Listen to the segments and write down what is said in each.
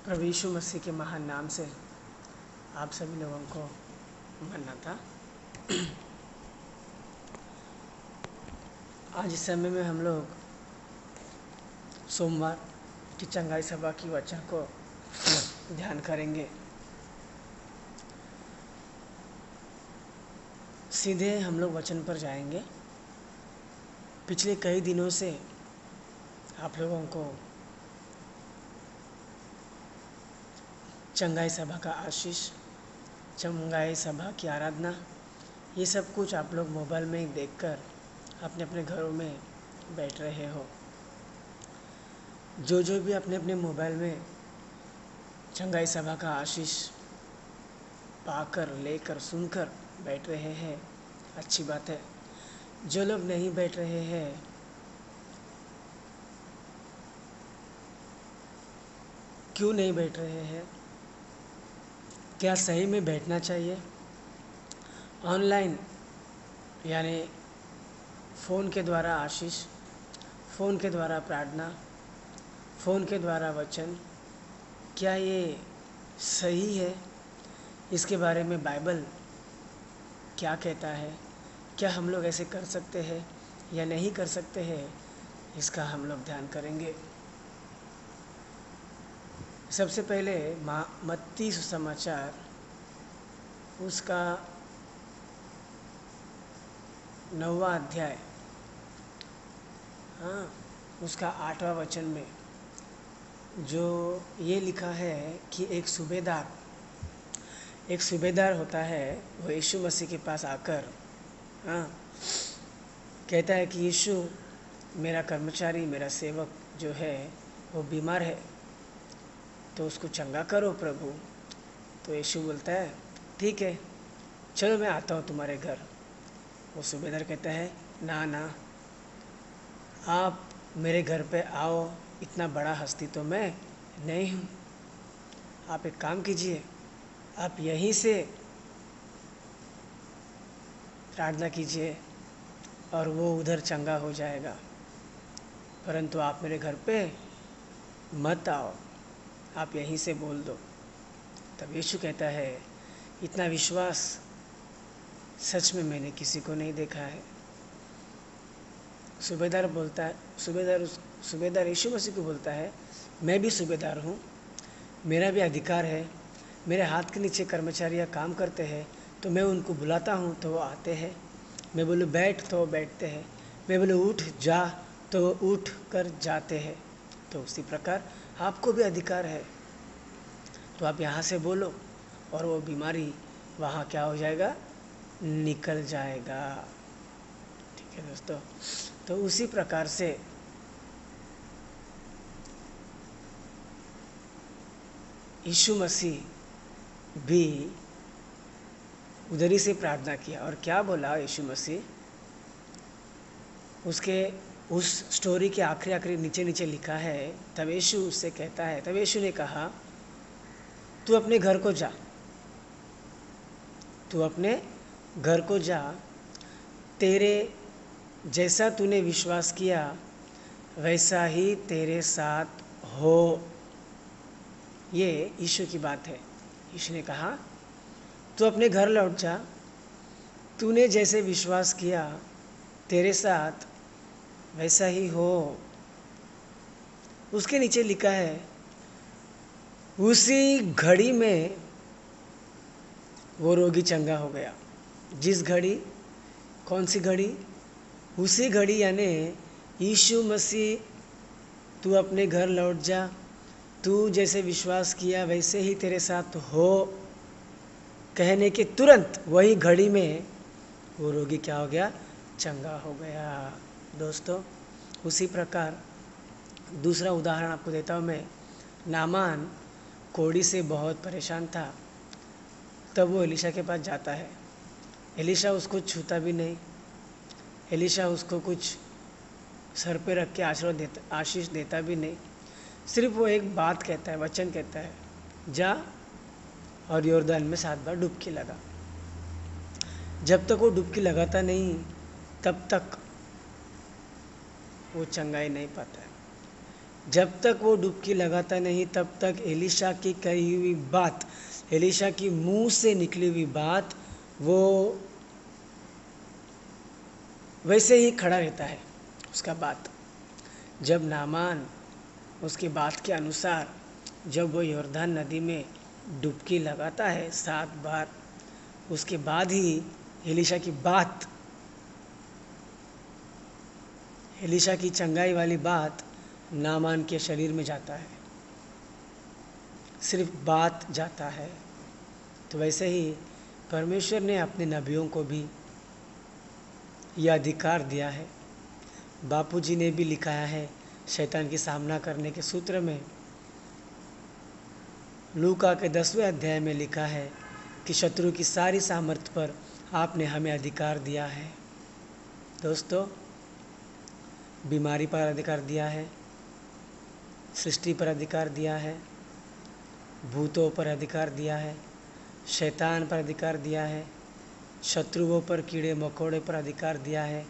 प्रभु यीशु मसीह के महान नाम से आप सभी लोगों को मन्ना था। आज इस समय में हम लोग सोमवार की चंगाई सभा की वचन को ध्यान करेंगे। सीधे हम लोग वचन पर जाएंगे। पिछले कई दिनों से आप लोगों को चंगाई सभा का आशीष, चंगाई सभा की आराधना, ये सब कुछ आप लोग मोबाइल में ही देखकर अपने अपने घरों में बैठ रहे हो। जो भी अपने अपने मोबाइल में चंगाई सभा का आशीष पाकर, लेकर, सुनकर बैठ रहे हैं, अच्छी बात है। जो लोग नहीं बैठ रहे हैं, क्यों नहीं बैठ रहे हैं? क्या सही में बैठना चाहिए? ऑनलाइन यानी फ़ोन के द्वारा आशीष, फ़ोन के द्वारा प्रार्थना, फ़ोन के द्वारा वचन, क्या ये सही है? इसके बारे में बाइबल क्या कहता है? क्या हम लोग ऐसे कर सकते हैं या नहीं कर सकते हैं? इसका हम लोग ध्यान करेंगे। सबसे पहले मत्ती सुसमाचार उसका 9वां अध्याय, उसका 8वां वचन में जो ये लिखा है कि एक सूबेदार होता है। वो यीशु मसीह के पास आकर कहता है कि यीशु, मेरा कर्मचारी, मेरा सेवक जो है वो बीमार है, तो उसको चंगा करो प्रभु। तो यीशु बोलता है, ठीक है, चलो मैं आता हूँ तुम्हारे घर। वो सूबेदार कहता है, ना, आप मेरे घर पे आओ, इतना बड़ा हस्ती तो मैं नहीं हूँ। आप एक काम कीजिए, आप यहीं से प्रार्थना कीजिए और वो उधर चंगा हो जाएगा, परंतु आप मेरे घर पे मत आओ, आप यहीं से बोल दो। तब यीशु कहता है, इतना विश्वास सच में मैंने किसी को नहीं देखा है। सूबेदार यीशु मसीह को बोलता है, मैं भी सूबेदार हूँ, मेरा भी अधिकार है। मेरे हाथ के नीचे कर्मचारियाँ काम करते हैं, तो मैं उनको बुलाता हूँ तो वो आते हैं। मैं बोलूँ बैठ तो वो बैठते हैं, मैं बोलूँ उठ जा तो वो उठ कर जाते हैं। तो उसी प्रकार आपको भी अधिकार है। तो आप यहाँ से बोलो और वो बीमारी वहाँ क्या हो जाएगा? निकल जाएगा। ठीक है दोस्तों, तो उसी प्रकार से यीशु मसीह भी उधर ही से प्रार्थना किया। और क्या बोला यीशु मसीह? उसके उस स्टोरी के आखिरी नीचे लिखा है, तब यीशु उससे कहता है, तब यीशु ने कहा, तू अपने घर को जा, तू अपने घर को जा, तेरे जैसा तूने विश्वास किया वैसा ही तेरे साथ हो। ये यीशु की बात है। यीशु ने कहा, तू अपने घर लौट जा, तूने जैसे विश्वास किया तेरे साथ वैसा ही हो। उसके नीचे लिखा है, उसी घड़ी में वो रोगी चंगा हो गया। जिस घड़ी, कौन सी घड़ी? उसी घड़ी, यानी यीशु मसीह, तू अपने घर लौट जा, तू जैसे विश्वास किया वैसे ही तेरे साथ हो कहने के तुरंत वही घड़ी में वो रोगी क्या हो गया? चंगा हो गया। दोस्तों, उसी प्रकार दूसरा उदाहरण आपको देता हूँ मैं। नामान कोढ़ी से बहुत परेशान था, तब वो एलीशा के पास जाता है। एलीशा उसको छूता भी नहीं, एलीशा उसको कुछ सर पे रख के आशीष देता भी नहीं। सिर्फ वो एक बात कहता है, वचन कहता है, जा और यॉर्दन में 7 बार डुबकी लगा। जब तक वो डुबकी लगाता नहीं, तब तक वो चंगाई नहीं पाता है। जब तक वो डुबकी लगाता नहीं तब तक एलीशा की कही हुई बात, एलीशा की मुंह से निकली हुई बात वो वैसे ही खड़ा रहता है उसका बात। जब नामान उसकी बात के अनुसार जब वो यॉर्दन नदी में डुबकी लगाता है 7 बार, उसके बाद ही एलीशा की बात, एलीशा की चंगाई वाली बात नामान के शरीर में जाता है, सिर्फ बात जाता है। तो वैसे ही परमेश्वर ने अपने नबियों को भी यह अधिकार दिया है। बापूजी ने भी लिखाया है शैतान की सामना करने के सूत्र में, लूका के 10वें अध्याय में लिखा है कि शत्रु की सारी सामर्थ्य पर आपने हमें अधिकार दिया है। दोस्तों, बीमारी पर अधिकार दिया है, सृष्टि पर अधिकार दिया है, भूतों पर अधिकार दिया है, शैतान पर अधिकार दिया है, शत्रुओं पर, कीड़े मकोड़े पर अधिकार दिया है,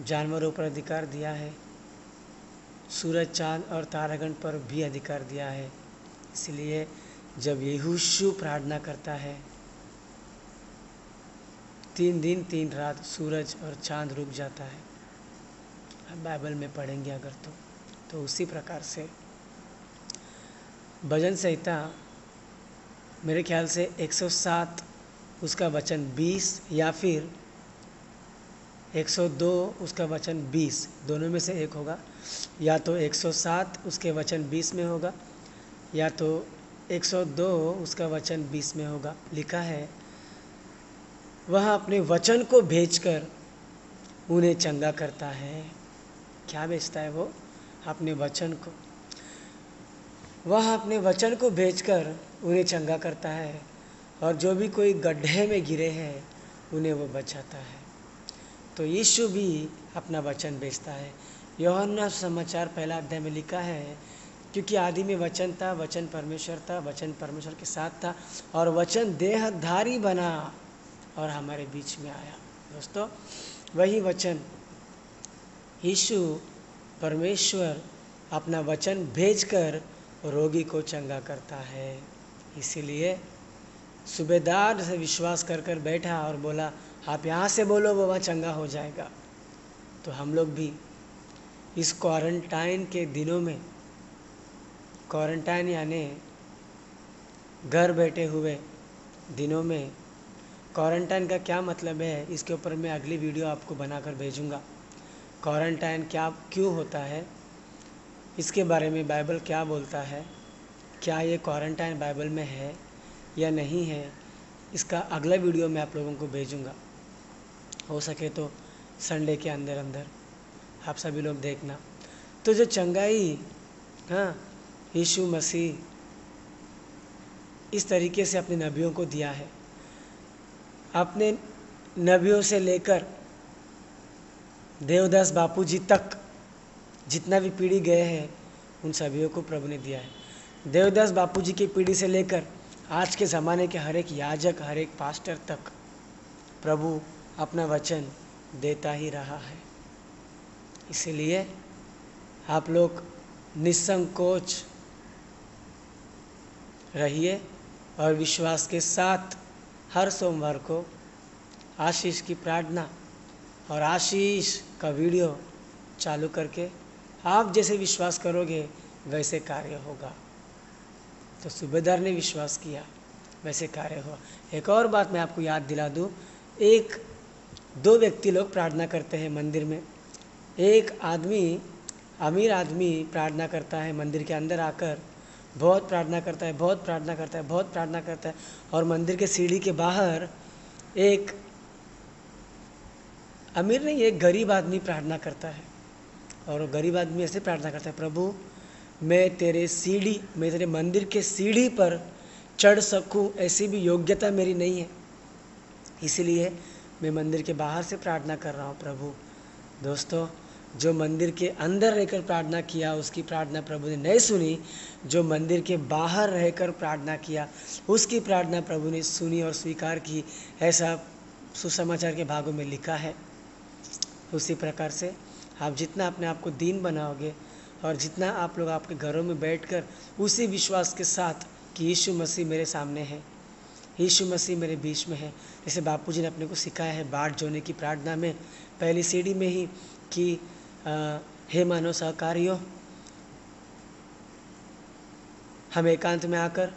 जानवरों पर अधिकार दिया है, सूरज चांद और तारागण पर भी अधिकार दिया है। इसलिए जब यहोशू प्रार्थना करता है 3 दिन 3 रात सूरज और चांद रुक जाता है। अब बाइबल में पढ़ेंगे अगर तो उसी प्रकार से भजन संहिता मेरे ख्याल से 107 उसका वचन 20 या फिर 102 उसका वचन 20, दोनों में से एक होगा। या तो 107 उसके वचन 20 में होगा या तो 102 उसका वचन 20 में होगा। लिखा है, वह अपने वचन को भेजकर उन्हें चंगा करता है। क्या भेजता है वो? अपने वचन को। वह अपने वचन को भेजकर उन्हें चंगा करता है और जो भी कोई गड्ढे में गिरे हैं उन्हें वो बचाता है। तो यीशु भी अपना वचन भेजता है। यूहन्ना समाचार 1 अध्याय में लिखा है, क्योंकि आदि में वचन था, वचन परमेश्वर था, वचन परमेश्वर के साथ था और वचन देहधारी बना और हमारे बीच में आया। दोस्तों, वही वचन यीशु परमेश्वर अपना वचन भेजकर रोगी को चंगा करता है। इसीलिए सूबेदार से विश्वास कर कर बैठा और बोला, आप यहाँ से बोलो, वो वहाँ चंगा हो जाएगा। तो हम लोग भी इस क्वारंटाइन के दिनों में, क्वारंटाइन यानी घर बैठे हुए दिनों में, क्वारंटाइन का क्या मतलब है इसके ऊपर मैं अगली वीडियो आपको बनाकर भेजूँगा। क्वारंटाइन क्या क्यों होता है, इसके बारे में बाइबल क्या बोलता है, क्या ये क्वारंटाइन बाइबल में है या नहीं है, इसका अगला वीडियो मैं आप लोगों को भेजूँगा। हो सके तो संडे के अंदर अंदर आप सभी लोग देखना। तो जो चंगाई यीशु मसीह इस तरीके से अपने नबियों को दिया है, अपने नबियों से लेकर देवदास बापूजी तक जितना भी पीढ़ी गए हैं उन सभी को प्रभु ने दिया है। देवदास बापूजी की पीढ़ी से लेकर आज के ज़माने के हर एक याजक, हर एक पास्टर तक प्रभु अपना वचन देता ही रहा है। इसलिए आप लोग निसंकोच रहिए और विश्वास के साथ हर सोमवार को आशीष की प्रार्थना और आशीष का वीडियो चालू करके आप जैसे विश्वास करोगे वैसे कार्य होगा। तो सूबेदार ने विश्वास किया, वैसे कार्य हुआ। एक और बात मैं आपको याद दिला दूं, 1-2 व्यक्ति लोग प्रार्थना करते हैं मंदिर में। एक आदमी, अमीर आदमी प्रार्थना करता है मंदिर के अंदर आकर, बहुत प्रार्थना करता है, बहुत प्रार्थना करता है, बहुत प्रार्थना करता है, और मंदिर के सीढ़ी के बाहर एक अमीर नहीं, एक गरीब आदमी प्रार्थना करता है। और वो गरीब आदमी ऐसे प्रार्थना करता है, प्रभु मैं तेरे मंदिर के सीढ़ी पर चढ़ सकूं ऐसी भी योग्यता मेरी नहीं है, इसलिए मैं मंदिर के बाहर से प्रार्थना कर रहा हूँ प्रभु। दोस्तों, जो मंदिर के अंदर रहकर प्रार्थना किया उसकी प्रार्थना प्रभु ने नहीं सुनी, जो मंदिर के बाहर रहकर प्रार्थना किया उसकी प्रार्थना प्रभु ने सुनी और स्वीकार की। ऐसा सुसमाचार के भागों में लिखा है। उसी प्रकार से आप जितना अपने आप को दीन बनाओगे और जितना आप लोग आपके घरों में बैठकर उसी विश्वास के साथ कि यीशु मसीह मेरे सामने है, यीशु मसीह मेरे बीच में है, जैसे बापूजी ने अपने को सिखाया है बाट जोड़ने की प्रार्थना में पहली सीढ़ी में ही कि हे मानव सहकारियों, हम एकांत में आकर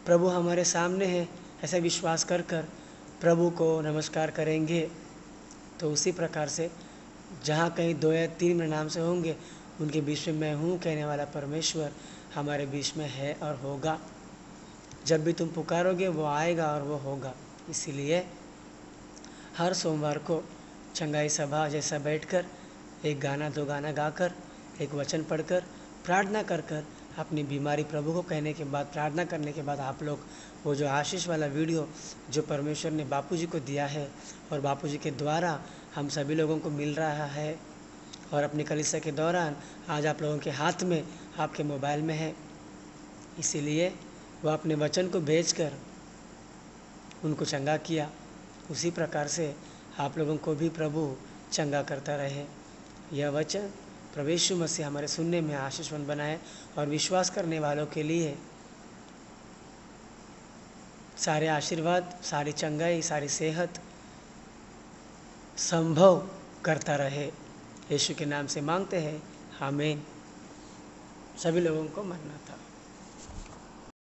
प्रभु हमारे सामने है ऐसा विश्वास कर कर प्रभु को नमस्कार करेंगे। तो उसी प्रकार से जहाँ कहीं 2 या 3 मेरे नाम से होंगे उनके बीच में मैं हूँ कहने वाला परमेश्वर हमारे बीच में है और होगा। जब भी तुम पुकारोगे वो आएगा और वो होगा। इसीलिए हर सोमवार को चंगाई सभा जैसा बैठकर एक गाना 2 गाना गाकर एक वचन पढ़कर प्रार्थना कर कर अपनी बीमारी प्रभु को कहने के बाद प्रार्थना करने के बाद आप लोग वो जो आशीष वाला वीडियो जो परमेश्वर ने बापूजी को दिया है और बापूजी के द्वारा हम सभी लोगों को मिल रहा है और अपनी कलीसिया के दौरान आज आप लोगों के हाथ में आपके मोबाइल में है, इसीलिए वो अपने वचन को भेजकर उनको चंगा किया। उसी प्रकार से आप लोगों को भी प्रभु चंगा करता रहे। यह वचन प्रभु यीशु मसीह हमारे सुनने में आशीषवन बनाए और विश्वास करने वालों के लिए सारे आशीर्वाद, सारी चंगाई, सारी सेहत संभव करता रहे। यीशु के नाम से मांगते हैं, आमीन। सभी लोगों को मानना था।